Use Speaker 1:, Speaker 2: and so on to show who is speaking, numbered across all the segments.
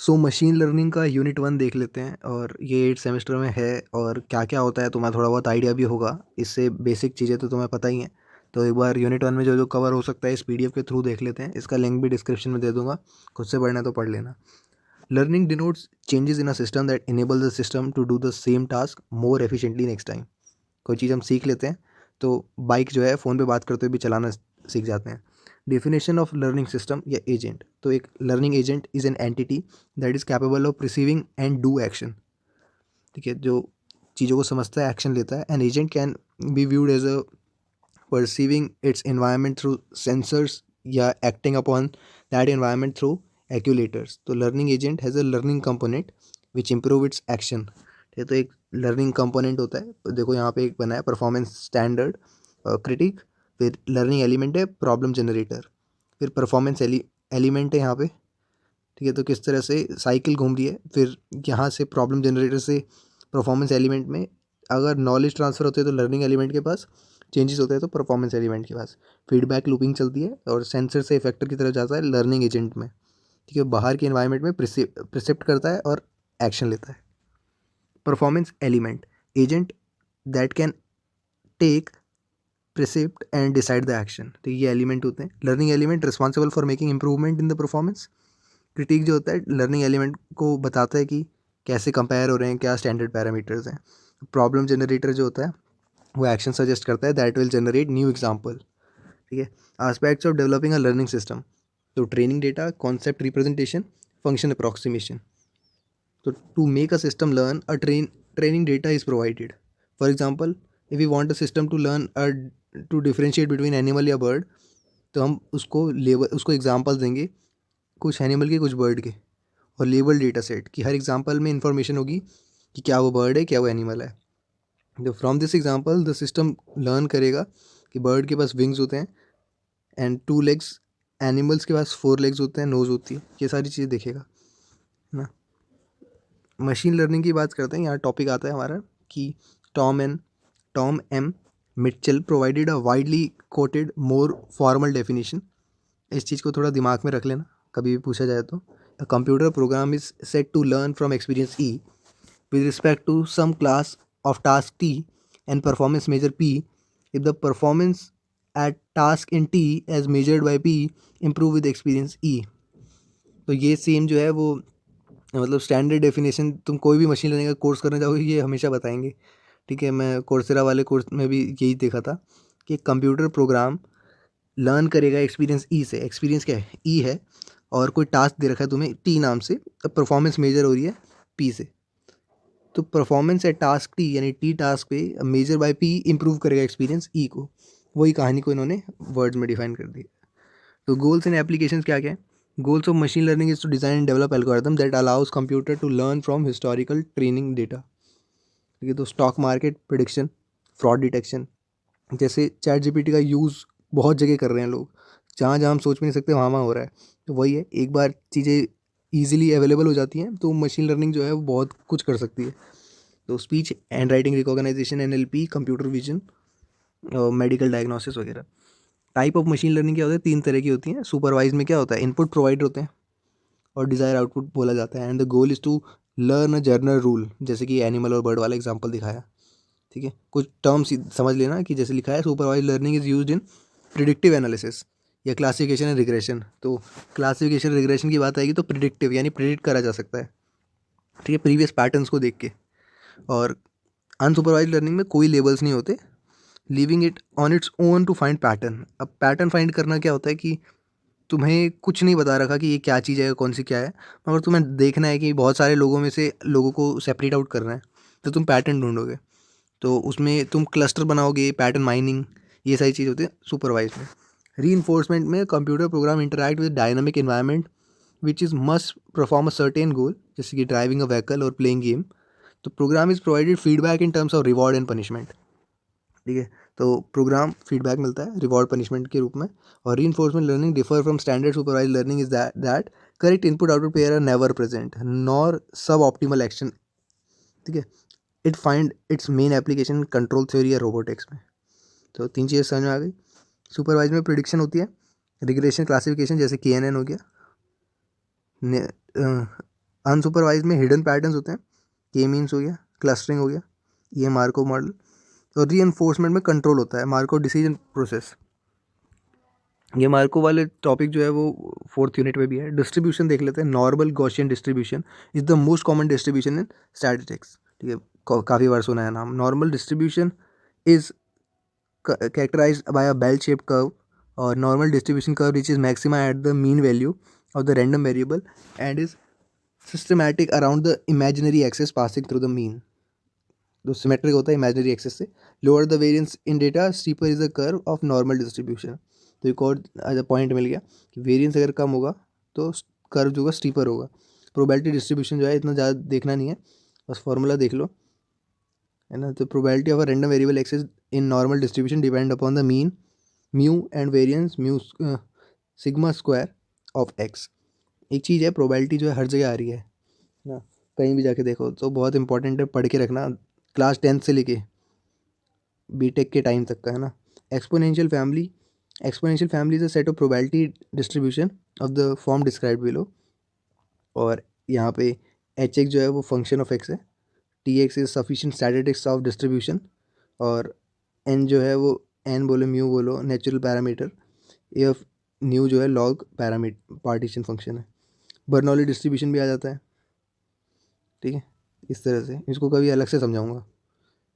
Speaker 1: So machine learning का unit 1 देख लेते हैं और ये 8 सेमेस्टर में है और क्या-क्या होता है तुम्हें थोड़ा बहुत आइडिया भी होगा। इससे बेसिक चीज़ें तो तुम्हें पता ही हैं। तो एक बार यूनिट 1 में जो-जो कवर हो सकता है इस पीडीएफ के थ्रू देख लेते हैं। इसका लिंक भी डिस्क्रिप्शन में दे दूँगा, खुद से पढ़ना है तो पढ़ लेना। Learning denotes changes in a system that enable the system to do the same task more efficiently next time. कोई चीज़ हम सीख लेते हैं तो बाइक जो है फ़ोन पे बात करते हुए भी चलाना सीख जाते हैं। डेफिनेशन ऑफ लर्निंग सिस्टम या एजेंट, तो एक learning agent is an entity that is capable of receiving end do action. ठीक है, जो चीज़ों को समझता है, एक्शन लेता है। An agent can be viewed as a perceiving its environment through sensors या acting upon that environment through actuators. तो learning agent has a learning component which improve its action. ठीक है, तो एक लर्निंग कंपोनेंट होता है। तो देखो यहाँ पे एक बना है परफॉर्मेंस स्टैंडर्ड क्रिटिक, फिर लर्निंग एलिमेंट है प्रॉब्लम जनरेटर, फिर परफॉर्मेंस एलिमेंट है यहाँ पे। ठीक है, तो किस तरह से साइकिल घूम रही है। फिर यहाँ से प्रॉब्लम जनरेटर से परफॉर्मेंस एलिमेंट में अगर नॉलेज ट्रांसफ़र होते है तो लर्निंग एलिमेंट के पास, चेंजेस होते हैं तो परफॉर्मेंस एलिमेंट के पास। फीडबैक लूपिंग चलती है और सेंसर से इफेक्टर की तरफ जाता है लर्निंग एजेंट में। ठीक है, बाहर के एनवायरनमेंट में प्रिसिप्ट करता है और एक्शन लेता है। Performance element agent that can take percept and decide the action. तो ये एलिमेंट होते हैं। Learning element responsible for making improvement in the performance. Critic जो होता है लर्निंग एलिमेंट को बताता है कि कैसे कंपेयर हो रहे हैं, क्या स्टैंडर्ड पैरामीटर्स हैं। प्रॉब्लम जनरेटर जो होता है वो एक्शन सजेस्ट करता है that will generate new example. ठीक है, aspects of developing a learning system, तो training data, concept representation, function approximation. तो to make a system learn, a training data is provided. For example, if we want a system to learn to differentiate between animal या bird, तो हम उसको label, उसको example देंगे कुछ animal के कुछ बर्ड के, और लेबल डेटा सेट कि हर एग्जांपल में इंफॉर्मेशन होगी कि क्या वो बर्ड है, क्या वो एनिमल है। तो from this example the system learn करेगा कि बर्ड के पास विंग्स होते हैं एंड 2 लेग्स, एनिमल्स के पास 4 लेग्स होते हैं, नोज़ होती है। ये सारी चीज़ें देखेगा, है ना। मशीन लर्निंग की बात करते हैं। यहाँ टॉपिक आता है हमारा कि Tom M Mitchell provided a widely quoted more formal definition. इस चीज़ को थोड़ा दिमाग में रख लेना, कभी भी पूछा जाए तो। A computer program is set to learn from experience E with respect to some class of task T and performance measure P if the performance at task in T as measured by P improve with experience E। तो ये same जो है वो मतलब standard definition तुम कोई भी machine learning का कोर्स करने जाओगे ये हमेशा बताएंगे। ठीक है, मैं कोर्सेरा वाले कोर्स में भी यही देखा था कि कंप्यूटर प्रोग्राम लर्न करेगा एक्सपीरियंस ई से। एक्सपीरियंस क्या है, ई है, और कोई टास्क दे रखा है तुम्हें टी नाम से, अब परफॉर्मेंस मेजर हो रही है पी से। तो परफॉर्मेंस है टास्क टी यानी टी टास्क पे मेजर बाय पी इंप्रूव करेगा एक्सपीरियंस ई को। वही कहानी को इन्होंने वर्ड्स में डिफाइन कर दी। तो गोल्स एंड एप्लीकेशंस क्या क्या है। Goals of machine learning is to design and develop algorithm that allows computer to learn from historical training data. ठीक है, तो stock market prediction, fraud detection, जैसे चैट जीपीटी का यूज़ बहुत जगह कर रहे हैं लोग, जहाँ जहाँ हम सोच भी नहीं सकते वहाँ वहाँ हो रहा है। तो वही है, एक बार चीज़ें ईजिली अवेलेबल हो जाती हैं तो मशीन लर्निंग जो है वो बहुत कुछ कर सकती है। तो speech and writing recognization, NLP, computer vision, medical diagnosis वगैरह। टाइप ऑफ मशीन लर्निंग क्या होता है, 3 तरह की होती हैं। सुपरवाइज में क्या होता है, इनपुट प्रोवाइड होते हैं और डिज़ायर आउटपुट बोला जाता है। And the goal is to learn a general rule, जैसे कि एनिमल और बर्ड वाला एग्जांपल दिखाया। ठीक है, कुछ टर्म्स समझ लेना कि जैसे लिखा है supervise learning is used in predictive analysis या क्लासिफिकेशन एंड रिग्रेशन। तो क्लासिफिकेशन रिग्रेशन की बात आएगी तो प्रिडिक्टिव यानी प्रिडिक्ट करा जा सकता है, ठीक है, प्रीवियस पैटर्न्स को देख के। और अनसुपरवाइज लर्निंग में कोई लेबल्स नहीं होते, leaving it on its own to find pattern. अब पैटर्न फाइंड करना क्या होता है कि तुम्हें कुछ नहीं बता रखा कि ये क्या चीज़ है, कौन सी क्या है, मगर तुम्हें देखना है कि बहुत सारे लोगों में से लोगों को सेपरेट आउट करना है, तो तुम पैटर्न ढूंढोगे। तो उसमें तुम क्लस्टर बनाओगे, पैटर्न माइनिंग, ये सारी चीज़ होती है सुपरवाइज में। री में computer program interact with dynamic environment which is must perform a certain goal, जैसे कि ड्राइविंग अ व्हीकल और प्लेइंग गेम। तो program is provided feedback in terms of reward and punishment. ठीक है, तो प्रोग्राम फीडबैक मिलता है रिवॉर्ड पनिशमेंट के रूप में। और reinforcement learning differ from standard supervise learning is that correct input output pair are never present nor suboptimal action. ठीक है, it find its main application control theory या robotics में। तो 3 चीज़ें समझ में आ गई। सुपरवाइज में प्रिडिक्शन होती है, रिग्रेशन क्लासिफिकेशन जैसे KNN हो गया, अनसुपरवाइज में हिडन पैटर्न्स होते हैं, के मीन्स हो गया, क्लस्टरिंग हो गया, ये मार्कोव मॉडल। और रीएनफोर्समेंट में कंट्रोल होता है, मार्कोव डिसीजन प्रोसेस। ये मार्कोव वाले टॉपिक जो है वो 4th यूनिट में भी है। डिस्ट्रीब्यूशन देख लेते हैं। Normal Gaussian distribution is the most common distribution in statistics. ठीक है, काफ़ी बार सुना है नाम। Normal distribution is characterized by a bell-shaped curve, or normal distribution curve reaches maxima at the mean value of the random variable and is systematic around the imaginary axis passing through the mean. तो symmetric होता है imaginary axis से। Lower the variance in data steeper is the curve of normal distribution. तो एक और point मिल गया कि variance अगर कम होगा तो कर्व जो होगा स्टीपर होगा। प्रोबेबिलिटी डिस्ट्रीब्यूशन जो है इतना ज़्यादा देखना नहीं है, बस फॉर्मूला देख लो, है ना। तो probability of a random variable X's in normal distribution depend upon the mean mu and variance mu sigma square of X. एक चीज़ है, प्रोबेबिलिटी जो है हर जगह आ रही है ना, कहीं भी जाके देखो तो बहुत इंपॉर्टेंट है, पढ़ के रखना, क्लास 10th से लेके बीटेक के टाइम तक का, है ना। Exponential family is a set of probability distribution of the form described below. और यहाँ पे एच एक्स जो है वो फंक्शन ऑफ एक्स है, T x is sufficient statistics of distribution, और एन जो है वो एन बोलो म्यू बोलो नेचुरल पैरामीटर, एफ न्यू जो है लॉग पैरामीटर पार्टीशन फंक्शन है। बर्नौली डिस्ट्रीब्यूशन भी आ जाता है। ठीक है, इस तरह से इसको कभी अलग से समझाऊंगा।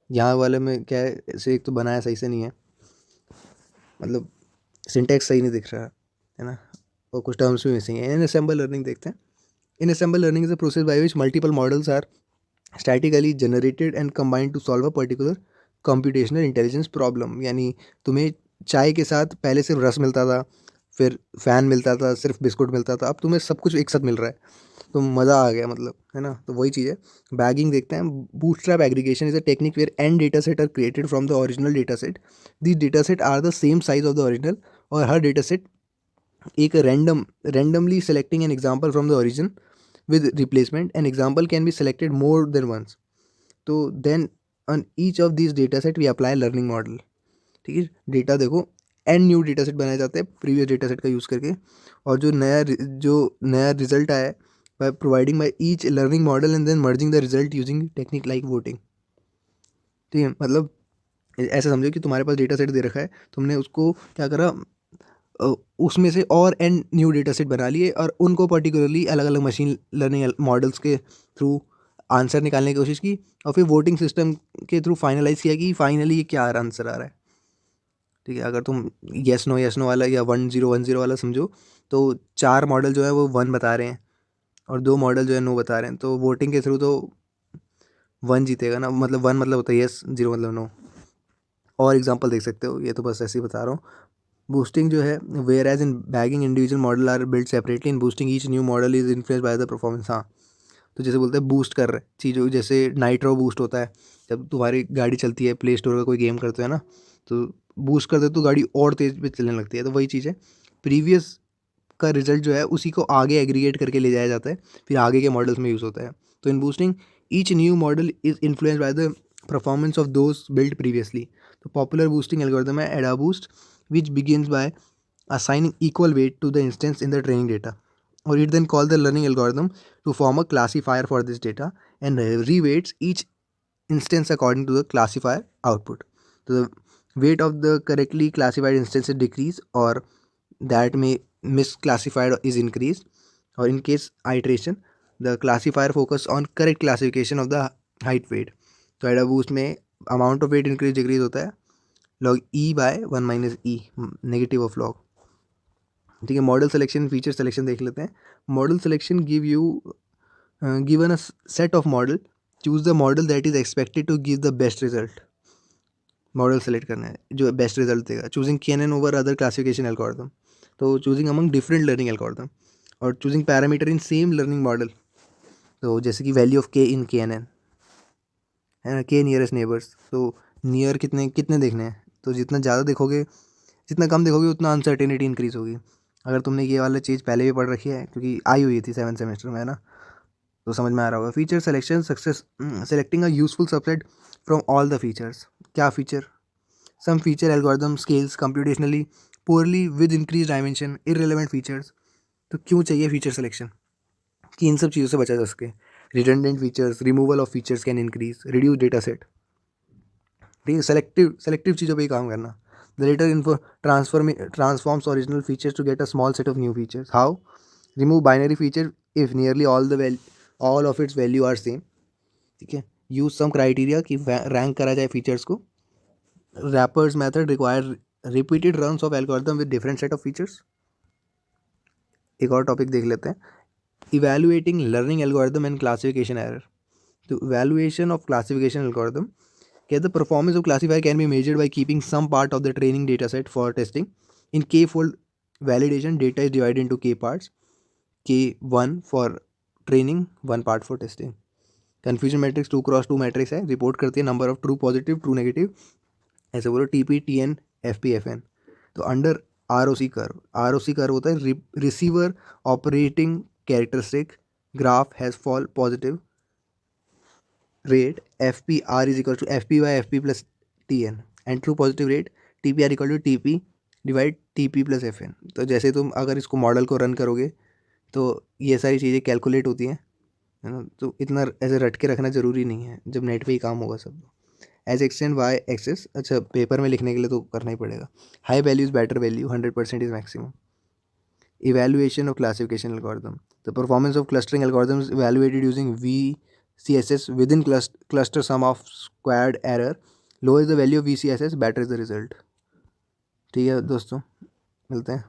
Speaker 1: यहाँ वाले में क्या है, ऐसे एक तो बनाया सही से नहीं है, मतलब सिंटैक्स सही नहीं दिख रहा है ना, और कुछ टर्म्स भी मिसिंग है। इन असेंबल लर्निंग देखते हैं। In ensemble learning is a process by which multiple models are statically generated and combined to solve a particular computational intelligence problem. यानी तुम्हें चाय के साथ पहले सिर्फ रस मिलता था, फिर फ़ैन मिलता था, सिर्फ बिस्कुट मिलता था, अब तुम्हें सब कुछ एक साथ मिल रहा है, तो मज़ा आ गया, मतलब, है ना। तो वही चीज़ है। बैगिंग देखते हैं। Bootstrap aggregation is a technique where N data set are created from the original data set. These data set are the same size of the original, और हर डेटा सेट एक randomly selecting an example from the origin with replacement. An example can be selected more than once. तो then on each of these data set we apply learning model। ठीक है, data देखो N new data set बनाए जाते हैं previous data set का use करके, और जो नया रिजल्ट आया है by providing by each learning model and then merging the result using technique like voting. ठीक है, मतलब ऐसा समझो कि तुम्हारे पास डेटा सेट दे रखा है, तुमने उसको क्या करा, उसमें से और एन न्यू डेटा सेट बना लिए, और उनको पर्टिकुलरली अलग अलग मशीन लर्निंग मॉडल्स के थ्रू आंसर निकालने की कोशिश की, और फिर वोटिंग सिस्टम के थ्रू फाइनलाइज किया कि फाइनली ये क्या आंसर आ रहा है। ठीक है, अगर तुम येस नो वाला या 1010 वाला समझो, तो 4 मॉडल जो है वो 1 बता रहे हैं और 2 मॉडल जो है नो बता रहे हैं, तो वोटिंग के थ्रू तो 1 जीतेगा ना, मतलब 1 मतलब होता है येस, 0 मतलब नो। और एग्जांपल देख सकते हो, ये तो बस ऐसे ही बता रहा हूँ। बूस्टिंग जो है, whereas in bagging individual model are build separately, in boosting each new model is influence by the performance. हाँ, तो जैसे बोलते हैं बूस्ट कर रहे चीज़ों, जैसे नाइट्रो बूस्ट होता है जब तुम्हारी गाड़ी चलती है, प्ले स्टोर का कोई गेम करते हैं ना, तो बूस्ट करते तो गाड़ी और तेज़ पे चलने लगती है। तो वही चीज़ है, प्रीवियस का रिजल्ट जो है उसी को आगे एग्रीगेट करके ले जाया जाता है, फिर आगे के मॉडल्स में यूज़ होता है। तो इन boosting each new model is influence by the performance of those build previously. तो पॉपुलर बूस्टिंग एल्गोरिथम है एडा boost, which begins bye assigning equal weight to the instance in the training data, or it then call the learning algorithm to form a classifier for this data and reweights each instance according to the classifier output. So the weight of the correctly classified instance is decreased, or that may misclassified is increased, or in case iteration the classifier focus on correct classification of the height weight. तो एडा boost में amount of weight increase decrease होता है log e by 1 minus e, negative of log। ठीक है, model selection feature selection देख लेते हैं। Model selection given a set of model, choose the model that is expected to give the best result. Model select करना है जो best result देगा। Choosing KNN over other classification algorithm, तो choosing among different learning algorithm, और choosing parameter in same learning model, तो जैसे कि value of K in KNN, है ना, K नियरेस्ट नेबर्स। तो नियर कितने कितने देखने हैं, तो जितना ज़्यादा देखोगे, जितना कम देखोगे उतना अनसर्टेनिटी इंक्रीज होगी। अगर तुमने ये वाला चीज़ पहले भी पढ़ रखी है, क्योंकि आई हुई थी 7th सेमेस्टर में, है ना, तो समझ में आ रहा होगा। Feature selection success, selecting a useful subset from all the features. क्या feature, some feature algorithm scales computationally poorly with increase dimension irrelevant features. तो क्यों चाहिए फीचर सिलेक्शन, कि इन सब चीज़ों से बचा जा सके। Redundant features, removal of features can increase, reduce data set. ठीक है, सेलेक्टिव चीज़ों पे ही काम करना। The latter info transforms original features to get a small set of new features. How? Remove binary feature if nearly all of its value are same. ठीक है, use some criteria कि रैंक करा जाए फीचर्स को। Wrappers method require repeated runs of algorithm with different set of features. एक और topic देख लेते हैं, evaluating learning algorithm and classification error. तो evaluation of classification algorithm, okay, the performance of classifier can be measured by keeping some part of the training data set for testing. In k-fold validation, data is divided into k parts, k1 for training, 1 part for testing. Confusion matrix 2x2 matrix है, report करती है number of true positive, true negative, ऐसे बोलो TP TN FP FN। तो under ROC curve होता है receiver operating characteristic, graph has fall positive rate FPR is equal to FP by FP plus TN and true positive rate TPR equal to TP divide TP plus FN। तो जैसे तुम अगर इसको model को run करोगे तो ये सारी चीज़ें कैलकुलेट होती हैं, है ना। तो इतना ऐसे रट के रखना ज़रूरी नहीं है, जब नेट पे ही काम होगा सब। एज एक्सटेंड वाई एक्सेस, अच्छा पेपर में लिखने के लिए तो करना ही पड़ेगा। High value is better value, 100% is maximum. Evaluation of classification algorithm. The performance of clustering algorithms evaluated using VCSS within cluster sum of squared error. Lower is the value of VCSS, better is the result. ठीक है दोस्तों, मिलते हैं।